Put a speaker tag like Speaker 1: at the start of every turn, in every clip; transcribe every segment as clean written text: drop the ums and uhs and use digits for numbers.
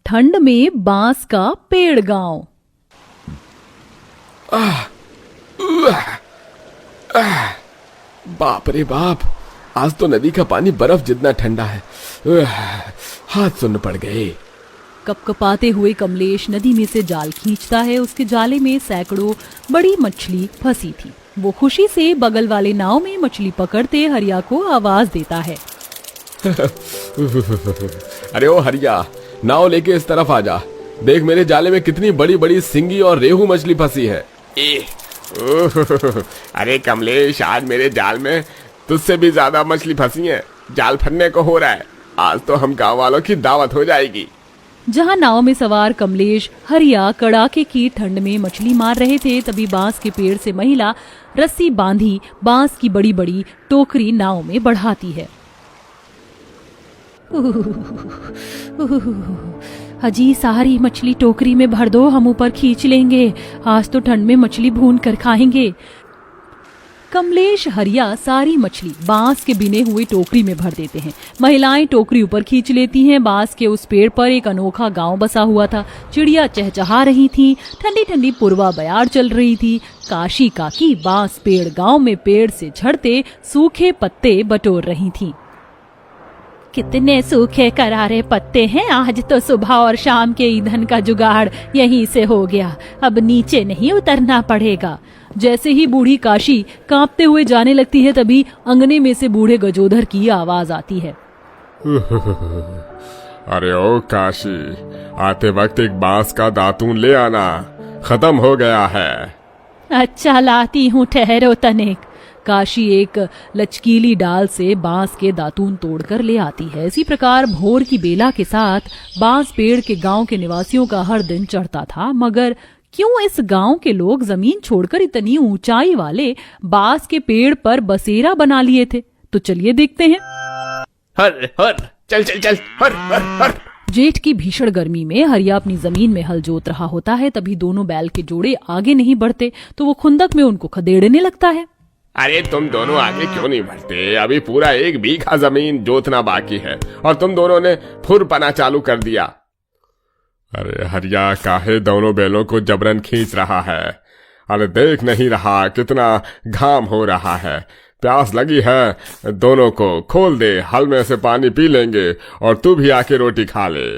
Speaker 1: ठंड में बांस का पेड़ गांव।
Speaker 2: बाप रे बाप, आज तो नदी का पानी बर्फ जितना ठंडा है। हाथ सुन्न पड़ गए।
Speaker 1: कपकपाते हुए कमलेश नदी में से जाल खींचता है। उसके जाले में सैकड़ों बड़ी मछली फंसी थी। वो खुशी से बगल वाले नाव में मछली पकड़ते हरिया को आवाज देता है।
Speaker 2: अरे ओ हरिया, नाव लेके इस तरफ आ जा। देख मेरे जाले में कितनी बड़ी बड़ी सिंगी और रेहू मछली फंसी है।
Speaker 3: अरे कमलेश, आज मेरे जाल में तुझसे भी ज्यादा मछली फंसी है। जाल फटने को हो रहा है। आज तो हम गांव वालों की दावत हो जाएगी।
Speaker 1: जहां नाव में सवार कमलेश हरिया कड़ाके की ठंड में मछली मार रहे थे, तभी बांस के पेड़ से महिला रस्सी बांधी बांस की बड़ी बड़ी टोकरी नाव में बढ़ाती है। अजी, सारी मछली टोकरी में भर दो, हम ऊपर खींच लेंगे। आज तो ठंड में मछली भून कर खाएंगे। कमलेश हरिया सारी मछली बांस के बिने हुए टोकरी में भर देते हैं। महिलाएं टोकरी ऊपर खींच लेती हैं। बांस के उस पेड़ पर एक अनोखा गांव बसा हुआ था। चिड़िया चहचहा रही थी। ठंडी ठंडी पूर्वा बयार चल रही थी। काशी काकी बांस पेड़ गांव में पेड़ से झड़ते सूखे पत्ते बटोर रही थी। कितने सूखे करारे पत्ते हैं। आज तो सुबह और शाम के ईंधन का जुगाड़ यहीं से हो गया। अब नीचे नहीं उतरना पड़ेगा। जैसे ही बूढ़ी काशी कांपते हुए जाने लगती है, तभी अंगने में से बूढ़े गजोधर की आवाज आती है।
Speaker 3: अरे ओ काशी, आते वक्त एक बांस का दातून ले आना, खत्म हो गया है।
Speaker 1: अच्छा, लाती हूँ, ठहरो तनिक। काशी एक लचकीली डाल से बांस के दातून तोड़कर ले आती है। इसी प्रकार भोर की बेला के साथ बांस पेड़ के गांव के निवासियों का हर दिन चढ़ता था। मगर क्यों इस गांव के लोग जमीन छोड़कर इतनी ऊंचाई वाले बांस के पेड़ पर बसेरा बना लिए थे? तो चलिए देखते हैं।
Speaker 3: हर हर चल चल चल, हर हर हर।
Speaker 1: जेठ की भीषण गर्मी में हरिया अपनी जमीन में हल जोत रहा होता है। तभी दोनों बैल के जोड़े आगे नहीं बढ़ते, तो वो खुंदक में उनको खदेड़ने लगता है।
Speaker 3: अरे तुम दोनों आगे क्यों नहीं बढ़ते? अभी पूरा 1 बीघा जमीन जोतना बाकी है और तुम दोनों ने फुरपना चालू कर दिया। अरे हरिया, काहे दोनों बैलों को जबरन खींच रहा है? अरे देख नहीं रहा कितना घाम हो रहा है? प्यास लगी है, दोनों को खोल दे, हल में से पानी पी लेंगे और तू भी आके रोटी खा ले।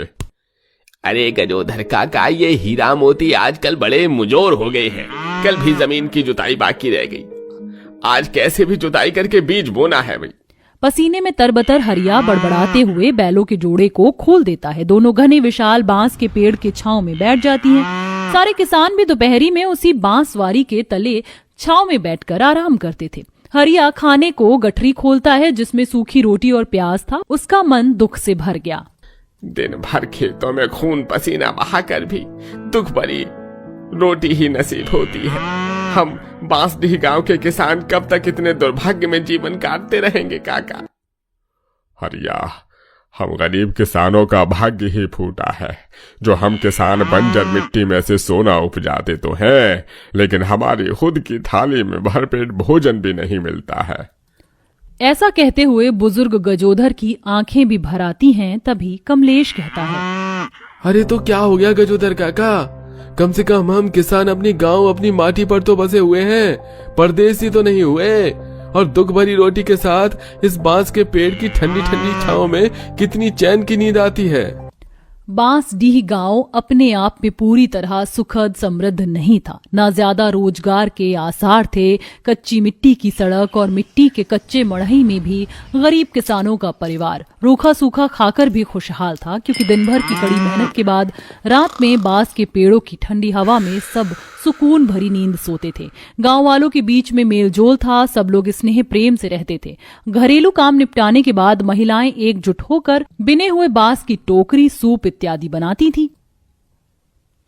Speaker 2: अरे गजोधर काका, ये हीरा मोती आजकल बड़े मुजोर हो गए हैं। कल भी जमीन की जुताई बाकी रह गई। आज कैसे भी जुताई करके बीज बोना है भाई।
Speaker 1: पसीने में तरबतर हरिया बड़बड़ाते हुए बैलों के जोड़े को खोल देता है। दोनों घने विशाल बांस के पेड़ के छांव में बैठ जाती हैं। सारे किसान भी दोपहरी में उसी बांसवारी के तले छांव में बैठकर आराम करते थे। हरिया खाने को गठरी खोलता है जिसमें सूखी रोटी और प्याज था। उसका मन दुख से भर गया।
Speaker 3: दिन भर खेतों में खून पसीना बहाकर भी दुख भरी रोटी ही नसीब होती है। हम बांसडीह गांव के किसान कब तक इतने दुर्भाग्य में जीवन काटते रहेंगे काका? हरिया, हम गरीब किसानों का भाग्य ही फूटा है। जो हम किसान बंजर मिट्टी में से सोना उपजाते तो हैं, लेकिन हमारी खुद की थाली में भरपेट भोजन भी नहीं मिलता है।
Speaker 1: ऐसा कहते हुए बुजुर्ग गजोधर की आंखें भी भर आती हैं। तभी कमलेश कहता है।
Speaker 2: अरे तो क्या हो गया गजोधर काका? कम से कम हम किसान अपनी गांव अपनी माटी पर तो बसे हुए हैं, परदेसी तो नहीं हुए। और दुख भरी रोटी के साथ इस बांस के पेड़ की ठंडी ठंडी छांव में कितनी चैन की नींद आती है।
Speaker 1: बांसडीह गांव अपने आप में पूरी तरह सुखद समृद्ध नहीं था। न ज्यादा रोजगार के आसार थे। कच्ची मिट्टी की सड़क और मिट्टी के कच्चे मड़ई में भी गरीब किसानों का परिवार रूखा सूखा खाकर भी खुशहाल था, क्योंकि दिन भर की कड़ी मेहनत के बाद रात में बांस के पेड़ों की ठंडी हवा में सब सुकून भरी नींद सोते थे। गांव वालों के बीच में मेलजोल था। सब लोग स्नेह प्रेम से रहते थे। घरेलू काम निपटाने के बाद महिलाएं एकजुट होकर बिने हुए बांस की टोकरी, सूप इत्यादि बनाती थी।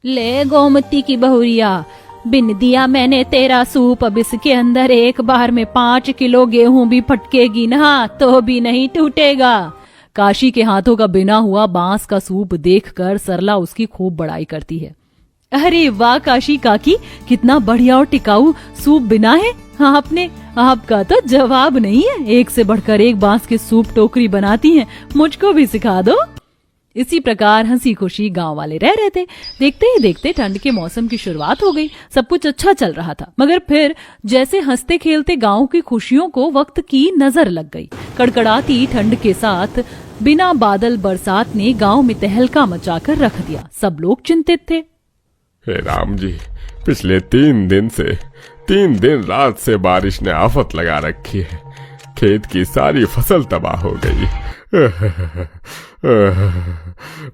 Speaker 1: ले गोमती की बहुरिया, बिन दिया मैंने तेरा सूप। अब इसके अंदर एक बार में 5 किलो गेहूं भी फटकेगी ना तो भी नहीं टूटेगा। काशी के हाथों का बिना हुआ बांस का सूप देखकर सरला उसकी खूब बड़ाई करती है। अरे वाह काशी काकी, कितना बढ़िया और टिकाऊ सूप बिना है आपने। आपका तो जवाब नहीं है। एक से बढ़कर एक बांस के सूप टोकरी बनाती हैं। मुझको भी सिखा दो। इसी प्रकार हंसी खुशी गांव वाले रह रहे थे। देखते ही देखते ठंड के मौसम की शुरुआत हो गई। सब कुछ अच्छा चल रहा था, मगर फिर जैसे हंसते खेलते गांव की खुशियों को वक्त की नजर लग गई। कड़कड़ाती ठंड के साथ बिना बादल बरसात ने गांव में तहलका मचाकर रख दिया। सब लोग चिंतित थे।
Speaker 3: हे राम जी, पिछले 3 दिन से 3 दिन रात से बारिश ने आफत लगा रखी है। खेत की सारी फसल तबाह हो गई।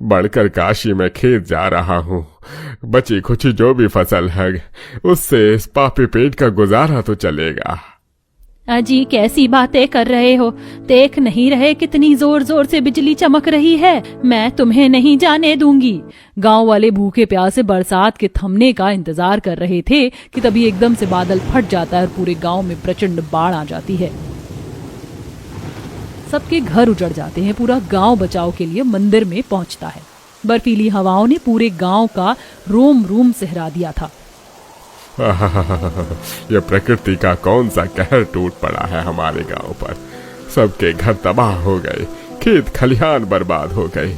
Speaker 3: बढ़कर काशी में खेत जा रहा हूँ। बची खुची जो भी फसल है उससे इस पापी पेट का गुजारा तो चलेगा।
Speaker 1: अजी कैसी बातें कर रहे हो? देख नहीं रहे कितनी जोर जोर से बिजली चमक रही है? मैं तुम्हें नहीं जाने दूंगी। गांव वाले भूखे प्यासे बरसात के थमने का इंतजार कर रहे थे कि तभी एकदम से बादल फट जाता है और पूरे गांव में प्रचंड बाढ़ आ जाती है। सबके घर उजड़ जाते हैं। पूरा गांव बचाव के लिए मंदिर में पहुंचता है। बर्फीली हवाओं ने पूरे गांव का रोम रोम सहरा दिया था।
Speaker 3: यह प्रकृति का कौन सा कहर टूट पड़ा है हमारे गांव पर। सबके घर तबाह हो गए, खेत खलिहान बर्बाद हो गए,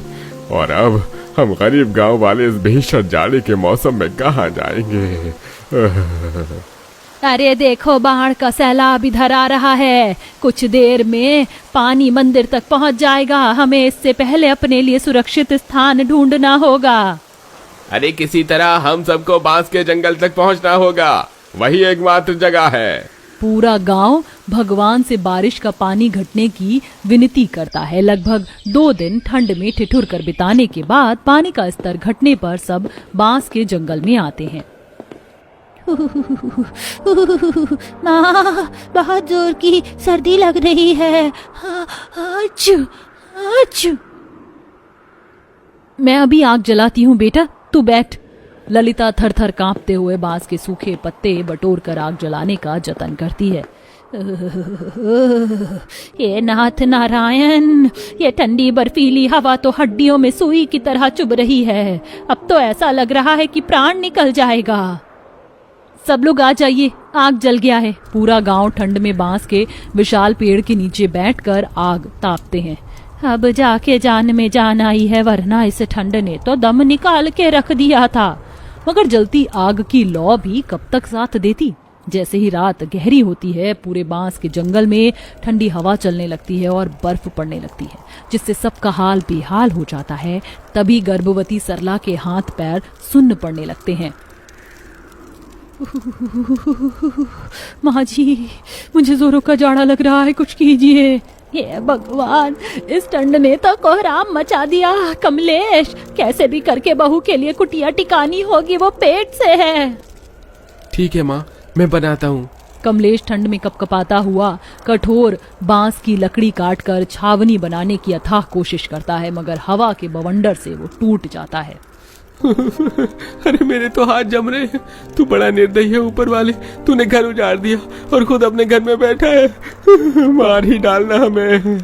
Speaker 3: और अब हम गरीब गांव वाले इस भीषण जाड़े के मौसम में कहां जाएंगे?
Speaker 1: अरे देखो, बाढ़ का सैलाब इधर आ रहा है। कुछ देर में पानी मंदिर तक पहुंच जाएगा। हमें इससे पहले अपने लिए सुरक्षित स्थान ढूंढना होगा।
Speaker 2: अरे किसी तरह हम सबको बांस के जंगल तक पहुंचना होगा, वही एकमात्र जगह है।
Speaker 1: पूरा गांव भगवान से बारिश का पानी घटने की विनती करता है। लगभग 2 दिन ठंड में ठिठुर कर बिताने के बाद पानी का स्तर घटने पर सब बांस के जंगल में आते हैं। माँ, बहुत जोर की सर्दी लग रही है। मैं अभी आग जलाती हूँ बेटा, तू बैठ। ललिता थर थर कांपते हुए बांस के सूखे पत्ते बटोर कर आग जलाने का जतन करती है। ये नाथ नारायण, ये ठंडी बर्फीली हवा तो हड्डियों में सुई की तरह चुभ रही है। अब तो ऐसा लग रहा है कि प्राण निकल जाएगा। सब लोग आ जाइए, आग जल गया है। पूरा गांव ठंड में बांस के विशाल पेड़ के नीचे बैठकर आग तापते हैं। अब जाके जान में जान आई है, वरना इस ठंड ने तो दम निकाल के रख दिया था। मगर जलती आग की लौ भी कब तक साथ देती? जैसे ही रात गहरी होती है, पूरे बांस के जंगल में ठंडी हवा चलने लगती है और बर्फ पड़ने लगती है, जिससे सबका हाल बेहाल हो जाता है। तभी गर्भवती सरला के हाथ पैर सुन्न पड़ने लगते हैं। माँ जी, मुझे जोरों का जाड़ा लग रहा है, कुछ कीजिए। ये भगवान, इस ठंड ने तो कोहराम मचा दिया। कमलेश, कैसे भी करके बहू के लिए कुटिया टिकानी होगी, वो पेट से है।
Speaker 2: ठीक है माँ, मैं बनाता हूँ।
Speaker 1: कमलेश ठंड में कपकपाता हुआ कठोर बांस की लकड़ी काटकर छावनी बनाने की अथाह कोशिश करता है, मगर हवा के बवंडर से वो टूट जाता है।
Speaker 2: अरे मेरे तो हाथ जम रहे हैं। तू बड़ा निर्दयी है ऊपर वाले, तूने घर उजाड़ दिया और खुद अपने घर में बैठा है। मार ही डालना हमें।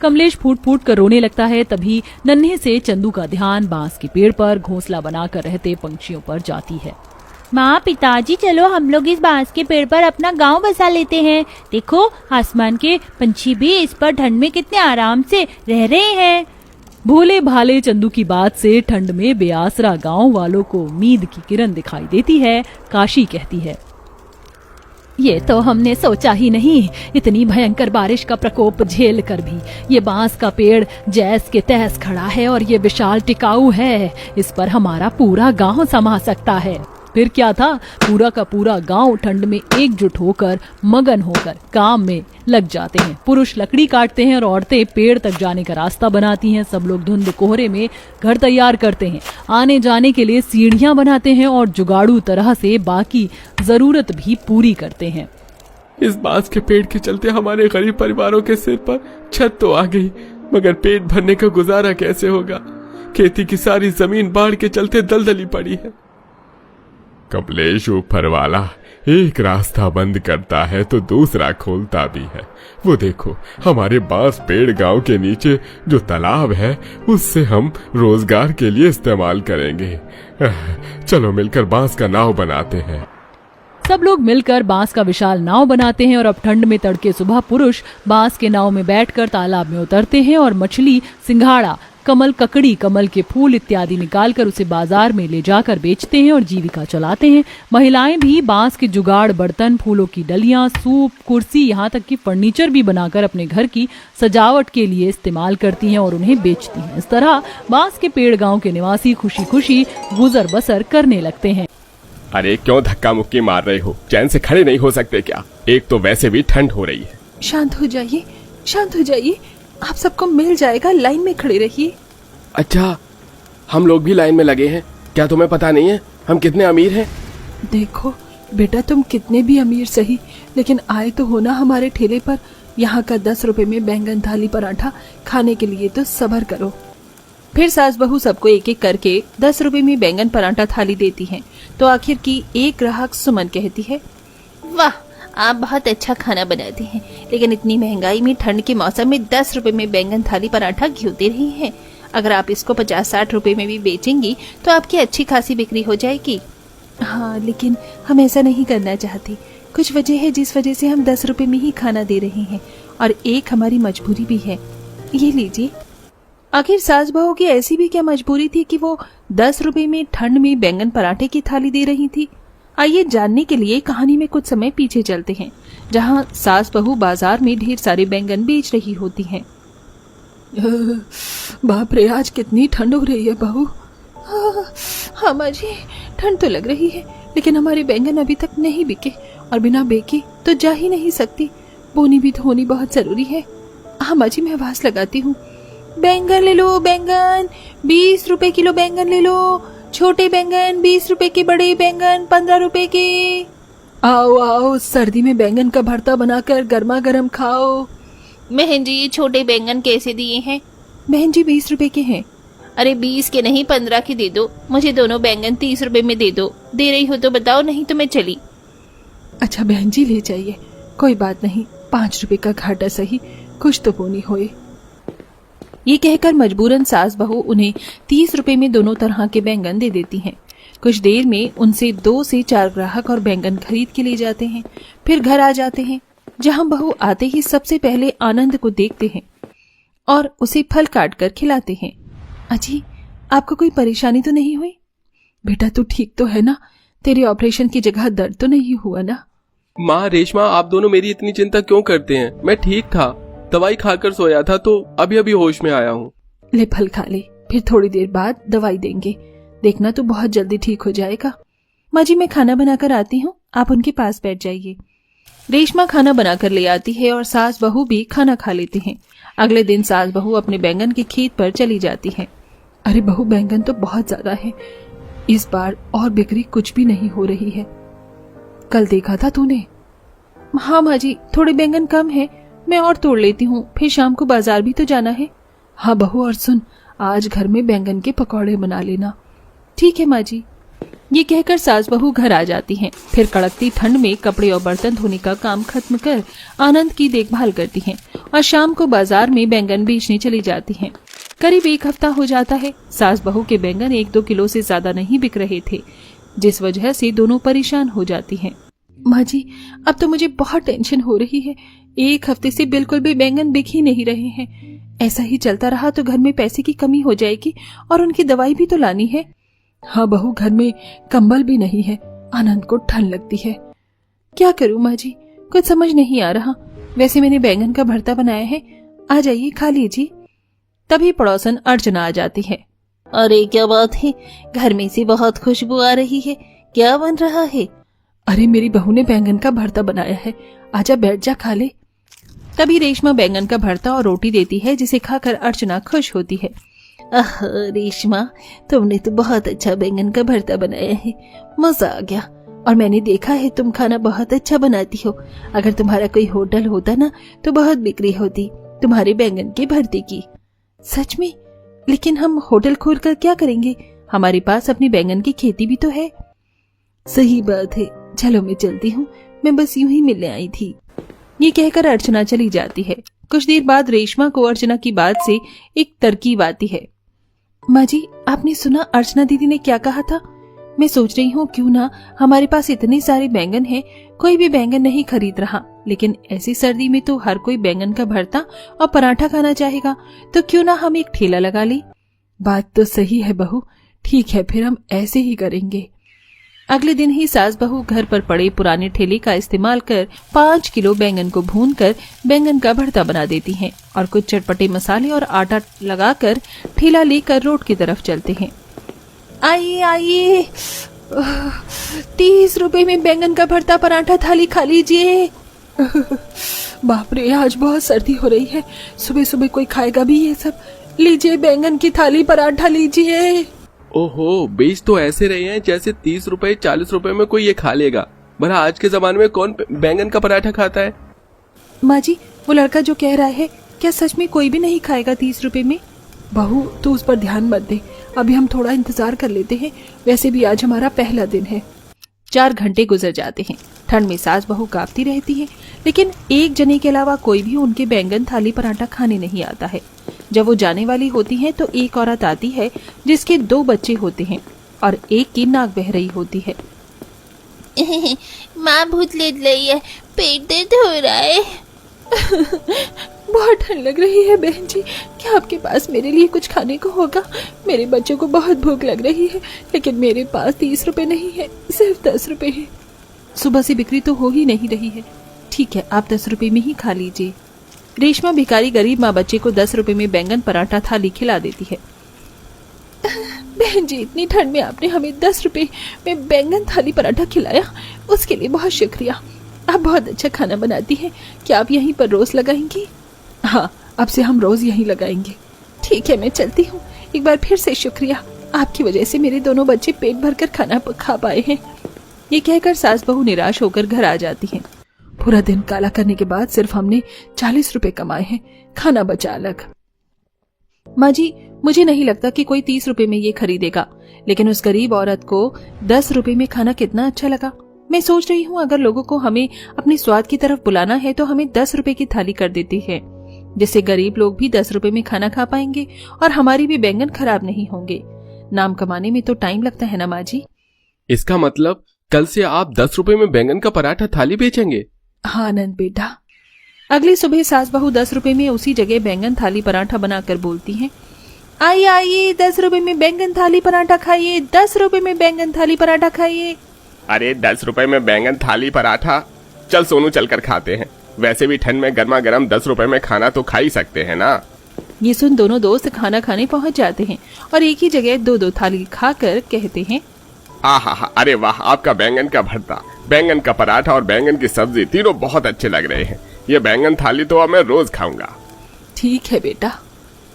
Speaker 1: कमलेश फूट फूट कर रोने लगता है। तभी नन्हे से चंदू का ध्यान बांस के पेड़ पर घोंसला बनाकर रहते पंछियों पर जाती है। माँ, पिताजी, चलो हम लोग इस बांस के पेड़ पर अपना गांव बसा लेते हैं। देखो, आसमान के पंछी भी इस पर ठंड में कितने आराम से रह रहे हैं। भोले भाले चंदू की बात से ठंड में बेआसरा गांव वालों को उम्मीद की किरण दिखाई देती है। काशी कहती है, ये तो हमने सोचा ही नहीं, इतनी भयंकर बारिश का प्रकोप झेल कर भी ये बांस का पेड़ जैस के तैस खड़ा है और ये विशाल टिकाऊ है। इस पर हमारा पूरा गांव समा सकता है। फिर क्या था, पूरा का पूरा गांव ठंड में एकजुट होकर मगन होकर काम में लग जाते हैं। पुरुष लकड़ी काटते हैं और औरतें पेड़ तक जाने का रास्ता बनाती हैं। सब लोग धुंध कोहरे में घर तैयार करते हैं, आने जाने के लिए सीढ़ियां बनाते हैं और जुगाड़ू तरह से बाकी जरूरत भी पूरी करते हैं।
Speaker 2: इस बांस के पेड़ के चलते हमारे गरीब परिवारों के सिर पर छत तो आ गई, मगर पेट भरने का गुजारा कैसे होगा? खेती की सारी जमीन बाढ़ के चलते दलदली पड़ी है।
Speaker 3: कमलेश, ऊपर वाला एक रास्ता बंद करता है तो दूसरा खोलता भी है। वो देखो, हमारे बांस पेड़ गांव के नीचे जो तालाब है उससे हम रोजगार के लिए इस्तेमाल करेंगे। चलो मिलकर बांस का नाव बनाते हैं।
Speaker 1: सब लोग मिलकर बांस का विशाल नाव बनाते हैं और अब ठंड में तड़के सुबह पुरुष बांस के नाव में बैठकर तालाब में उतरते हैं और मछली, सिंघाड़ा, कमल ककड़ी, कमल के फूल इत्यादि निकालकर उसे बाजार में ले जाकर बेचते हैं और जीविका चलाते हैं। महिलाएं भी बांस के जुगाड़, बर्तन, फूलों की डलियां, सूप, कुर्सी, यहाँ तक कि फर्नीचर भी बनाकर अपने घर की सजावट के लिए इस्तेमाल करती हैं और उन्हें बेचती हैं। इस तरह बांस के पेड़ गांव के निवासी खुशी खुशी गुजर बसर करने लगते हैं।
Speaker 3: अरे क्यों धक्का मुक्की मार रहे हो? चैन से खड़े नहीं हो सकते क्या? एक तो वैसे भी ठंड हो रही है।
Speaker 4: शांत हो जाइए, शांत हो जाइए, आप सबको मिल जाएगा, लाइन में खड़े रहिए।
Speaker 3: अच्छा, हम लोग भी लाइन में लगे हैं। क्या तुम्हें पता नहीं है हम कितने अमीर हैं?
Speaker 4: देखो बेटा, तुम कितने भी अमीर सही, लेकिन आए तो हो ना हमारे ठेले पर। यहाँ का 10 रुपए में बैंगन थाली पराठा खाने के लिए तो सब्र करो। फिर सास बहू सबको एक एक करके 10 रुपए में बैंगन पराठा थाली देती हैं। तो आखिर की एक ग्राहक सुमन कहती है,
Speaker 5: वाह, आप बहुत अच्छा खाना बनाते हैं, लेकिन इतनी महंगाई में ठंड के मौसम में 10 रुपए में बैंगन थाली पराठा क्यों दे रही हैं? अगर आप इसको 50-60 रुपए में भी बेचेंगी तो आपकी अच्छी खासी बिक्री हो जाएगी।
Speaker 4: हाँ, लेकिन हम ऐसा नहीं करना चाहते। कुछ वजह है जिस वजह से हम 10 रुपए में ही खाना दे रहे हैं, और एक हमारी मजबूरी भी है। ये लीजिए। आखिर सास बहू की ऐसी भी क्या मजबूरी थी कि वो 10 रुपए में ठंड में बैंगन पराठे की थाली दे रही थी? आइए जानने के लिए कहानी में कुछ समय पीछे चलते हैं, जहाँ सास बहू बाजार में ढेर सारे बैंगन बेच रही होती हैं। बाप रे, आज कितनी ठंड हो रही है बहू। हाँ माँ जी, ठंड तो लग रही है, लेकिन हमारे बैंगन अभी तक नहीं बिके, और बिना बेके तो जा ही नहीं सकती। बोनी भी तो होनी बहुत जरूरी है। हाँ माँ जी, मैं आवाज लगाती हूँ, बैंगन ले लो, बैंगन 20 रुपए किलो बैंगन ले लो, छोटे बैंगन 20 रुपए के, बड़े बैंगन 15 रुपए के। आओ आओ, सर्दी में बैंगन का भरता बनाकर गर्मा गर्म खाओ।
Speaker 5: बहन जी, ये छोटे बैंगन कैसे दिए हैं?
Speaker 4: बहन जी 20 रुपए के हैं।
Speaker 5: अरे 20 के नहीं, 15 के दे दो। मुझे दोनों बैंगन 30 रुपए में दे दो। दे रही हो तो बताओ, नहीं तो मैं चली।
Speaker 4: अच्छा बहन जी, ले जाइए, कोई बात नहीं, 5 रुपए का घाटा सही, कुछ तो बोनी होए। ये कहकर मजबूरन सास बहू उन्हें 30 रुपए में दोनों तरह के बैंगन दे देती हैं। कुछ देर में उनसे 2 से 4 ग्राहक और बैंगन खरीद के ले जाते हैं। फिर घर आ जाते हैं, जहां बहू आते ही सबसे पहले आनंद को देखते हैं और उसे फल काट कर खिलाते हैं। अजी, आपको कोई परेशानी तो नहीं हुई? बेटा तू ठीक तो है ना? तेरे ऑपरेशन की जगह दर्द तो नहीं हुआ ना?
Speaker 2: माँ, रेशमा, आप दोनों मेरी इतनी चिंता क्यों करते हैं? मैं ठीक था, दवाई खाकर सोया था तो अभी अभी होश में आया हूँ।
Speaker 4: ले फल खा ले, फिर थोड़ी देर बाद दवाई देंगे, देखना तो बहुत जल्दी ठीक हो जाएगा। माँ जी, मैं खाना बनाकर आती हूँ, आप उनके पास बैठ जाइए। रेशमा खाना बनाकर ले आती है और सास बहू भी खाना खा लेते हैं। अगले दिन सास बहू अपने बैंगन के खेत पर चली जाती हैं। अरे बहू, बैंगन तो बहुत ज्यादा है, इस बार और बिक्री कुछ भी नहीं हो रही है। कल देखा था तूने? हाँ माँ जी, थोड़े बैंगन कम है, मैं और तोड़ लेती हूँ, फिर शाम को बाजार भी तो जाना है। हाँ बहू, और सुन, आज घर में बैंगन के पकौड़े बना लेना। ठीक है माँ जी। ये कहकर सास बहू घर आ जाती हैं। फिर कड़कती ठंड में कपड़े और बर्तन धोने का काम खत्म कर आनंद की देखभाल करती हैं और शाम को बाजार में बैंगन बेचने चली जाती हैं। करीब 1 हफ्ता हो जाता है। सास बहू के बैंगन 1-2 किलो से ज्यादा नहीं बिक रहे थे, जिस वजह से दोनों परेशान हो जाती हैं। माँ जी, अब तो मुझे बहुत टेंशन हो रही है। 1 हफ्ते से बिल्कुल भी बैंगन बिक ही नहीं रहे हैं। ऐसा ही चलता रहा तो घर में पैसे की कमी हो जाएगी और उनकी दवाई भी तो लानी है। हाँ बहू, घर में कंबल भी नहीं है, आनंद को ठंड लगती है। क्या करूँ माँ जी, कुछ समझ नहीं आ रहा। वैसे मैंने बैंगन का भरता बनाया है, आ जाइए खा लीजिए। तभी पड़ोसन अर्चना आ जाती है।
Speaker 5: अरे क्या बात है, घर में से बहुत खुशबू आ रही है, क्या बन रहा है?
Speaker 4: अरे मेरी बहू ने बैंगन का भरता बनाया है, आजा बैठ जा, खा ले। तभी रेशमा बैंगन का भरता और रोटी देती है, जिसे खाकर अर्चना खुश होती है।
Speaker 5: आह रेशमा, तुमने तो बहुत अच्छा बैंगन का भरता बनाया है, मजा आ गया। और मैंने देखा है तुम खाना बहुत अच्छा बनाती हो। अगर तुम्हारा कोई होटल होता ना तो बहुत बिक्री होती तुम्हारे बैंगन के भरते की। सच में? लेकिन हम होटल खोलकर क्या करेंगे? हमारे पास अपनी बैंगन की खेती भी तो है। सही बात है, चलो मैं चलती हूँ, मैं बस यूं ही मिलने आई थी। ये कहकर अर्चना चली जाती है। कुछ देर बाद रेशमा को अर्चना की बात से एक तरकीब आती है। माँ जी, आपने सुना अर्चना दीदी ने क्या कहा था? मैं सोच रही हूँ क्यों ना, हमारे पास इतने सारे बैंगन हैं, कोई भी बैंगन नहीं खरीद रहा, लेकिन ऐसी सर्दी में तो हर कोई बैंगन का भरता और पराठा खाना चाहेगा, तो क्यों ना हम एक ठेला लगा लें।
Speaker 4: बात तो सही है बहू, ठीक है फिर हम ऐसे ही करेंगे।
Speaker 5: अगले दिन ही सास बहू घर पर पड़े पुराने ठेले का इस्तेमाल कर 5 किलो बैंगन को भूनकर बैंगन का भरता बना देती हैं और कुछ चटपटे मसाले और आटा लगाकर ठेला लेकर रोड की तरफ चलते हैं।
Speaker 4: आइए आइए, 30 रुपए में बैंगन का भरता पराठा थाली खा लीजिए। बाप रे, आज बहुत सर्दी हो रही है, सुबह सुबह कोई खाएगा भी ये सब? लीजिए बैंगन की थाली पराठा लीजिए।
Speaker 2: ओहो, बेच तो ऐसे रहे हैं जैसे 30 रुपए 40 रुपए में कोई ये खा लेगा। भला आज के जमाने में कौन बैंगन का पराठा खाता है?
Speaker 4: माँ जी, वो लड़का जो कह रहा है, क्या सच में कोई भी नहीं खाएगा 30 रुपए में? बहू तू उस पर ध्यान मत दे, अभी हम थोड़ा इंतजार कर लेते हैं, वैसे भी आज हमारा पहला दिन है।
Speaker 5: 4 घंटे गुजर जाते हैं। ठंड में सास बहू कांपती रहती है, लेकिन एक जने के अलावा कोई भी उनके बैंगन थाली पराठा खाने नहीं आता है। जब वो जाने वाली होती है तो एक औरत आती है जिसके 2 बच्चे होते हैं और एक की नाक बह रही होती है।
Speaker 6: माँ भूत ले रही है, पेट दर्द हो रहा है।
Speaker 4: बहुत ठंड लग रही है बहन जी, क्या आपके पास मेरे लिए कुछ खाने को होगा? मेरे बच्चों को बहुत भूख लग रही है, लेकिन मेरे पास 30 रुपए नहीं है, सिर्फ 10 रुपए है।
Speaker 5: सुबह से बिक्री तो हो ही नहीं रही है। ठीक है, आप 10 रुपए में ही खा लीजिए। रेशमा भिखारी गरीब माँ बच्चे को 10 रुपए में बैंगन पराठा थाली खिला देती है।
Speaker 4: बहन जी, इतनी ठंड में आपने हमें 10 रुपए में बैंगन थाली पराठा खिलाया, उसके लिए बहुत शुक्रिया। आप बहुत अच्छा खाना बनाती हैं। क्या आप यहीं पर रोज लगाएंगी? हाँ, अब से हम रोज यहीं लगाएंगे। ठीक है, मैं चलती हूँ। एक बार फिर से शुक्रिया, आपकी वजह से मेरे दोनों बच्चे पेट भरकर खाना खा पाए हैं।
Speaker 5: ये कहकर सास बहू निराश होकर घर आ जाती हैं।
Speaker 4: पूरा दिन काला करने के बाद सिर्फ हमने 40 रुपए कमाए हैं, खाना बचा अलग।
Speaker 5: माँ जी, मुझे नहीं लगता कि कोई 30 रुपए में ये खरीदेगा, लेकिन उस गरीब औरत को 10 रुपए में खाना कितना अच्छा लगा। मैं सोच रही हूँ अगर लोगों को हमें अपने स्वाद की तरफ बुलाना है तो हमें 10 रुपए की थाली कर देती है, जिससे गरीब लोग भी 10 रुपए में खाना खा पाएंगे और हमारी भी बैंगन खराब नहीं होंगे। नाम कमाने में तो टाइम लगता है ना माँ जी।
Speaker 2: इसका मतलब कल से आप 10 रुपए में बैंगन का पराठा थाली बेचेंगे?
Speaker 4: हाँ आनंद बेटा।
Speaker 5: अगली सुबह सास बहू 10 रुपए में उसी जगह बैंगन थाली पराठा बनाकर बोलती हैं,
Speaker 4: आइए आइए, 10 रुपए में बैंगन थाली पराठा खाइए, 10 रुपए में बैंगन थाली पराठा खाइए।
Speaker 3: अरे 10 रुपए में बैंगन थाली पराठा? चल सोनू, चलकर खाते हैं। वैसे भी ठंड में गर्मा गर्म 10 रुपए में खाना तो खा ही सकते हैं ना।
Speaker 5: ये सुन दोनों दोस्त खाना खाने पहुंच जाते हैं और एक ही जगह 2-2 थाली खाकर कहते हैं,
Speaker 3: आहा, अरे वाह, आपका बैंगन का भरता, बैंगन का पराठा और बैंगन की सब्जी तीनों बहुत अच्छे लग रहे हैं। ये बैंगन थाली तो अब मैं रोज खाऊंगा।
Speaker 4: ठीक है बेटा।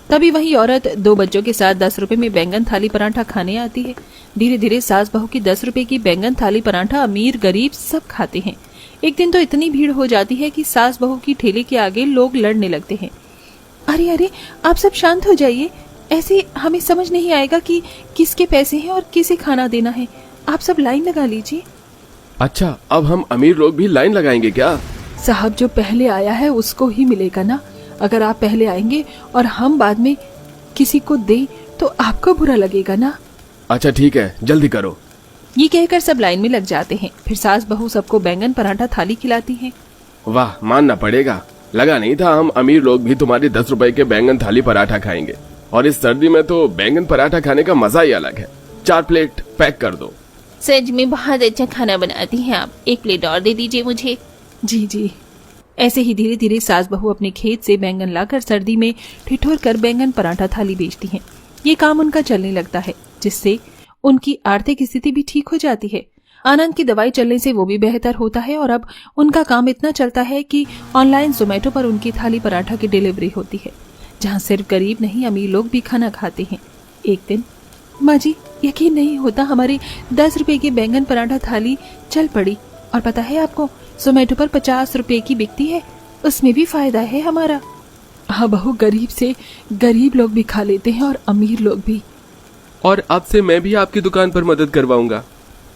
Speaker 5: तभी वही औरत 2 बच्चों के साथ 10 रुपए में बैंगन थाली पराठा खाने आती है। धीरे धीरे सास बहू की 10 रुपए की बैंगन थाली पराठा अमीर गरीब सब खाते हैं। एक दिन तो इतनी भीड़ हो जाती है कि सास बहू की ठेले के आगे लोग लड़ने लगते हैं।
Speaker 4: अरे अरे, आप सब शांत हो जाइए, ऐसे हमें समझ नहीं आएगा कि किसके पैसे हैं और किसे खाना देना है। आप सब लाइन लगा लीजिए।
Speaker 2: अच्छा, अब हम अमीर लोग भी लाइन लगाएंगे क्या?
Speaker 4: साहब, जो पहले आया है उसको ही मिलेगा ना। अगर आप पहले आएंगे और हम बाद में किसी को दें तो आपको बुरा लगेगा ना।
Speaker 2: अच्छा ठीक है, जल्दी करो।
Speaker 5: ये कहकर सब लाइन में लग जाते हैं। फिर सास बहू सबको बैंगन पराठा थाली खिलाती हैं।
Speaker 2: वाह, मानना पड़ेगा, लगा नहीं था हम अमीर लोग भी तुम्हारे 10 रुपए के बैंगन थाली पराठा खाएंगे। और इस सर्दी में तो बैंगन पराठा खाने का मजा ही अलग है। 4 प्लेट पैक कर दो।
Speaker 6: सच में बहुत अच्छा खाना बनाती हैं आप, 1 प्लेट और दे दीजिए मुझे।
Speaker 4: जी जी।
Speaker 5: ऐसे ही धीरे धीरे सास बहू अपने खेत से बैंगन लाकर सर्दी में ठिठुर कर बैंगन पराठा थाली बेचती हैं। ये काम उनका चलने लगता है, जिससे उनकी आर्थिक स्थिति भी ठीक हो जाती है। आनंद की दवाई चलने से वो भी बेहतर होता है और अब उनका काम इतना चलता है कि ऑनलाइन जोमेटो पर उनकी थाली पराठा की डिलीवरी होती है, जहाँ सिर्फ गरीब नहीं अमीर लोग भी खाना खाते हैं। एक दिन,
Speaker 4: माँ जी, यकीन नहीं होता, हमारी 10 रुपए की बैंगन पराठा थाली चल पड़ी। और पता है आपको, जोमेटो पर 50 रुपए की बिकती है, उसमें भी फायदा है हमारा। हाँ बहू, गरीब से गरीब लोग भी खा लेते हैं और अमीर लोग भी।
Speaker 2: और अब से मैं भी आपकी दुकान पर मदद करवाऊंगा।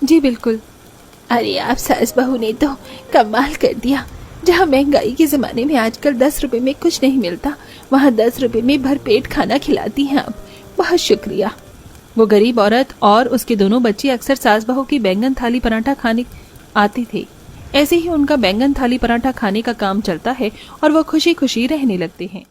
Speaker 4: जी बिल्कुल।
Speaker 6: अरे आप सास बहू ने तो कमाल कर दिया। जहाँ महंगाई के जमाने में आजकल 10 रुपए में कुछ नहीं मिलता, वहाँ 10 रुपए में भरपेट खाना खिलाती हैं आप। बहुत शुक्रिया।
Speaker 5: वो गरीब औरत और उसके दोनों बच्चे अक्सर सास बहू की बैंगन थाली पराठा खाने आते थे। ऐसे ही उनका बैंगन थाली पराठा खाने का काम चलता है और वो खुशी खुशी रहने लगते हैं।